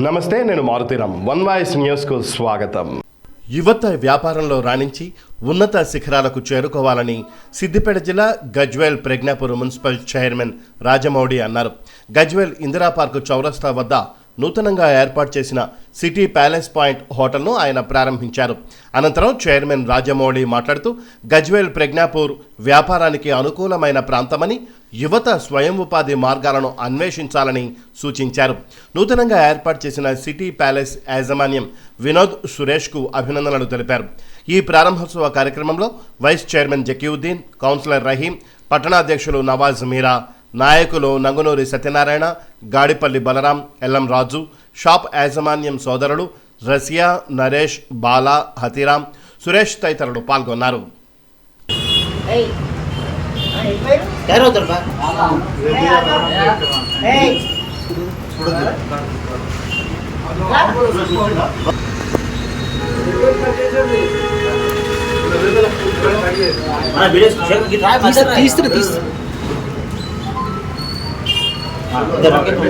నమస్తే, నేను Maruthi Ram. One voice న్యూస్కు స్వాగతం. యువత వ్యాపారంలో రాణించి ఉన్నత శిఖరాలకు చేరుకోవాలని సిద్దిపేట జిల్లా గజ్వేల్ ప్రజ్ఞాపూర్ మున్సిపల్ చైర్మన్ రాజమౌళి అన్నారు. గజ్వేల్ ఇందిరా పార్కు చౌరస్తా వద్ద నూతనంగా ఏర్పాటు చేసిన సిటీ ప్యాలెస్ పాయింట్ హోటల్ను ఆయన ప్రారంభించారు. అనంతరం చైర్మన్ రాజమౌళి మాట్లాడుతూ గజ్వేల్ ప్రజ్ఞాపూర్ వ్యాపారానికి అనుకూలమైన ప్రాంతమని, యువత స్వయం ఉపాధి మార్గాలను అన్వేషించాలని సూచించారు. నూతనంగా ఏర్పాటు చేసిన సిటీ ప్యాలెస్ యాజమాన్యం వినోద్ సురేష్కు అభినందనలు తెలిపారు. ఈ ప్రారంభోత్సవ కార్యక్రమంలో vice chairman Zakiuddin, councillor Rahim, పట్టణాధ్యక్షులు నవాజ్ మీరా, నాయకులు నంగునూరి సత్యనారాయణ, గాడిపల్లి బలరాం, ఎల్లం రాజు, షాప్ యాజమాన్యం సోదరులు రసియా, నరేష్, బాలా, హతీరాం, సురేష్ తదితరులు పాల్గొన్నారు.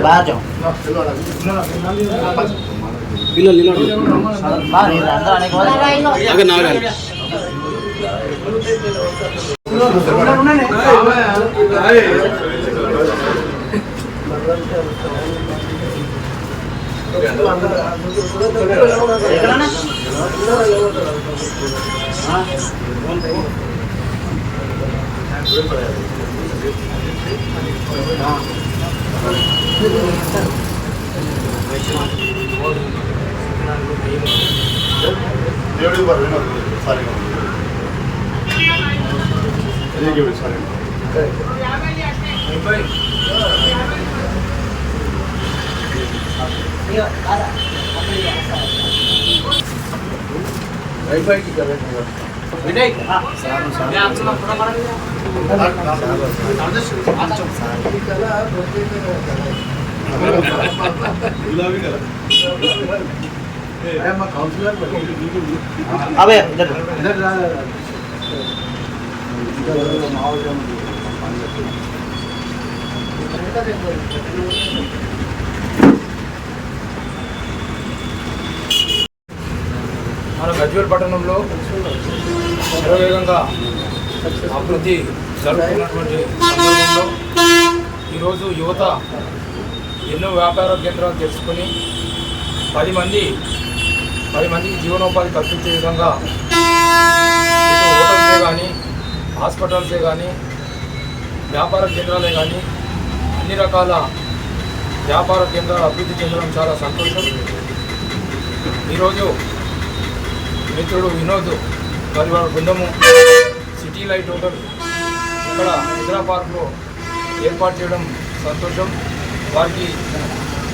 बाहर जाओ अंदर आने के बाद अगर ना अबे इधर మన గజ్వేల్ పట్టణంలో శరవేగంగా అభివృద్ధి జరుగుతున్నటువంటి సందర్భంలో ఈరోజు యువత ఎన్నో వ్యాపార కేంద్రాలు తెచ్చుకొని 10 మందికి జీవనోపాధి కల్పించే విధంగా హోటల్సే కానీ, హాస్పిటల్సే కానీ, వ్యాపార కేంద్రాలే కానీ అన్ని రకాల వ్యాపార కేంద్రాలు అభివృద్ధి చెందడం చాలా సంతోషం. ఈరోజు మిత్రుడు వినోద్ మరి వారి బృందము సిటీ లైట్ హోటల్ ఇక్కడ ఇందిరా పార్క్లో ఏర్పాటు చేయడం సంతోషం. వారికి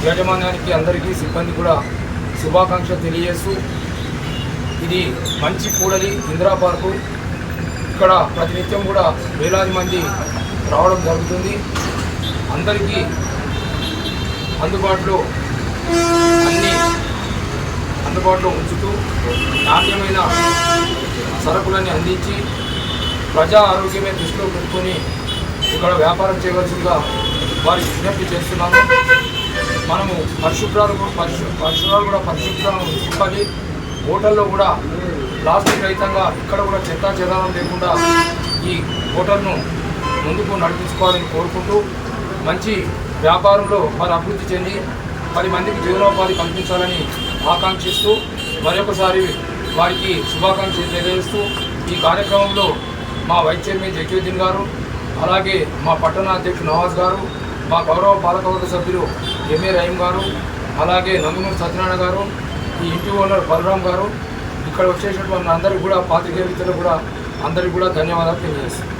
యాజమాన్యానికి అందరికీ సిబ్బంది కూడా శుభాకాంక్షలు తెలియజేస్తూ, ఇది మంచి కూడలి ఇందిరా పార్కు. ఇక్కడ ప్రతినిత్యం కూడా వేలాది మంది రావడం జరుగుతుంది. అందరికీ అందుబాటులో ఉంచుతూ నాణ్యమైన సరుకులని అందించి ప్రజా ఆరోగ్యమే దృష్టిలో పెట్టుకొని ఇక్కడ వ్యాపారం చేయవలసిందిగా వారికి విజ్ఞప్తి చేస్తున్నాము. మనము పరిశుభ్రాలు కూడా పరిశుభ్రంగా ఉంచాలి. హోటల్లో కూడా ప్లాస్టిక్ రహితంగా ఇక్కడ కూడా చెత్తా చెదారం లేకుండా ఈ హోటల్ను ముందుకు నడిపించుకోవాలని కోరుకుంటూ, మంచి వ్యాపారంలో వారు అభివృద్ధి చెంది 10 మందికి జీవనోపాధి కల్పించాలని ఆకాంక్షిస్తూ మరొకసారి వారికి శుభాకాంక్షలు తెలియజేస్తూ, ఈ కార్యక్రమంలో మా వైస్ చైర్మన్ జకీవుద్దీన్ గారు, అలాగే మా పట్టణ అధ్యక్షుడు నవాజ్ గారు, మా గౌరవ పాలకవర్గ సభ్యులు ఎంఏ రహీం గారు, అలాగే నంగునూరు సత్యనారాయణ గారు, ఈ ఇంటి ఓనర్ బలరాం గారు, ఇక్కడ వచ్చేసినటువంటి అందరికీ కూడా పాత్రికేయ మిత్రులు కూడా అందరికీ కూడా ధన్యవాదాలు తెలియజేస్తాను.